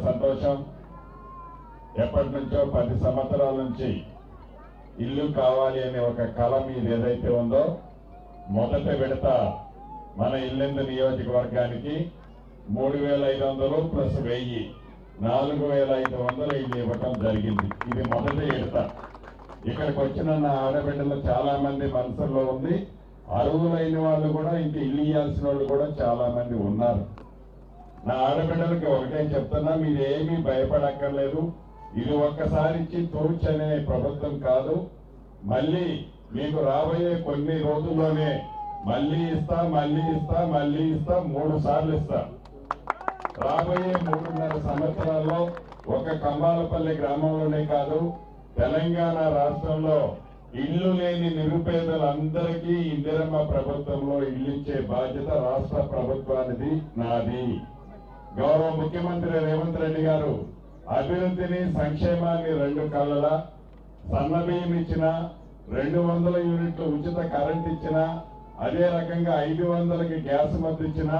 సంతోషం. ఎప్పటి నుంచో 10 సంవత్సరాల నుంచి ఇల్లు కావాలి అనే ఒక కళ మీద ఏదైతే ఉందో మొదట విడత మన ఇల్లెందు నియోజకవర్గానికి 3,500 ప్లస్ 1000 4,500 ఇల్లు ఇవ్వటం జరిగింది. ఇది మొదటి విడత. ఇక్కడికి వచ్చిన నా ఆడబిడ్డలు చాలా మంది మనసులో ఉంది. అర్హులైన వాళ్ళు కూడా ఇంక ఇల్లు ఇవ్వాల్సిన వాళ్ళు కూడా చాలా మంది ఉన్నారు. నా ఆడబిడ్డలకి ఒకటే చెప్తున్నా, మీరేమీ భయపడక్కర్లేదు. ఇది ఒక్కసారి ఇచ్చి తూర్చనే ప్రభుత్వం కాదు. మళ్ళీ మీకు రాబోయే కొన్ని రోజుల్లోనే మళ్ళీ ఇస్తా 3 సార్లు ఇస్తా. రాబోయే 3.5 సంవత్సరాల్లో ఒక కంబాలపల్లి గ్రామంలోనే కాదు, తెలంగాణ రాష్ట్రంలో ఇల్లు లేని నిరుపేదలందరికీ ఇందిరమ్మ ప్రభుత్వంలో ఇల్లిచ్చే బాధ్యత రాష్ట్ర ప్రభుత్వానిది, నాది. గౌరవ ముఖ్యమంత్రి రేవంత్ రెడ్డి గారు అభివృద్ధిని సంక్షేమాన్ని 2 కళ్ళలా, సన్నబియ్యం ఇచ్చిన, 200 యూనిట్లు ఉచిత కరెంట్ ఇచ్చిన, అదే రకంగా 500కి గ్యాస్ మద్దతు ఇచ్చిన,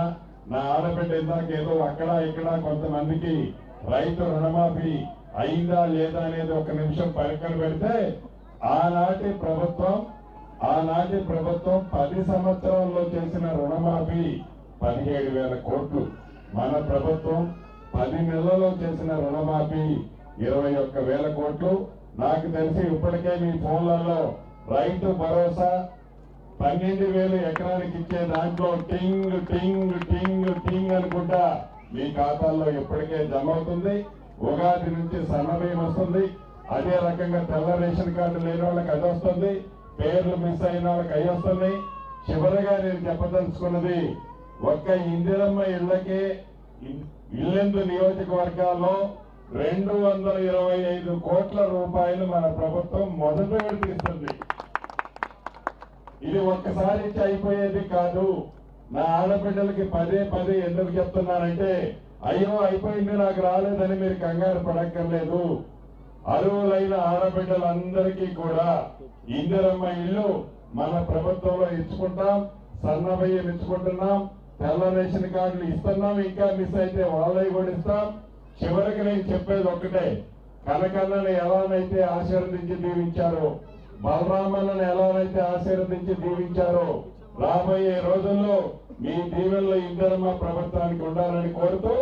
నా ఆడబిడ్డ ఇందాక ఏదో అక్కడ ఇక్కడ కొంతమందికి రైతు రుణమాఫీ అయిందా లేదా అనేది ఒక నిమిషం పరీక్షలు పెడితే ఆనాటి ప్రభుత్వం 10 సంవత్సరాల్లో చేసిన రుణమాఫీ 17,000 కోట్లు. మన ప్రభుత్వం 10 నెలల్లో చేసిన రుణమాఫీ 21,000 కోట్లు. నాకు తెలిసి ఇప్పటికే మీ ఫోన్లలో రైతు భరోసా 12,000 ఎకరానికి ఇచ్చే దాంట్లో టింగ్ టింగ్ టింగ్ టింగ్ అనుకుంటా మీ ఖాతాల్లో ఇప్పటికే జమ అవుతుంది. ఉగాది నుంచి సన్నబియ్యం వస్తుంది. అదే రకంగా తెల్ల రేషన్ కార్డు లేని వాళ్ళకి అది వస్తుంది. పేర్లు మిస్ అయిన వాళ్ళకి అవి వస్తుంది. చివరిగా నేను చెప్పదలుచుకున్నది, ఒక్క ఇందిరమ్మ ఇళ్లకే ఇల్లెందు నియోజకవర్గాల్లో 225 కోట్ల రూపాయలు మన ప్రభుత్వం మొదట విడుదలిస్తుంది. ఇది ఒక్కసారి ఇచ్చి అయిపోయేది కాదు. నా ఆడబిడ్డలకి పదే ఎందుకు చెప్తున్నానంటే, అయ్యో అయిపోయింది నాకు రాలేదని మీరు కంగారు పడక్కర్లేదు. అర్హులైన ఆడబిడ్డలందరికీ కూడా ఇందిరమ్మ ఇల్లు మన ప్రభుత్వంలో ఇచ్చుకుంటాం. సన్నబియ్యం ఇచ్చుకుంటున్నాం. తెల్ల రేషన్ కార్డులు ఇస్తున్నాం. ఇంకా మిస్ అయితే వాళ్ళవి కూడా ఇస్తాం. చివరికి నేను చెప్పేది ఒక్కటే, కనకన్నని ఎలానైతే ఆశీర్వదించి దీవించారో, బలరామన్నను ఎలానైతే ఆశీర్వదించి దీవించారో, రాబోయే రోజుల్లో మీ దీవెనలో ఇందిరమ్మ ప్రభుత్వానికి ఉండాలని కోరుతూ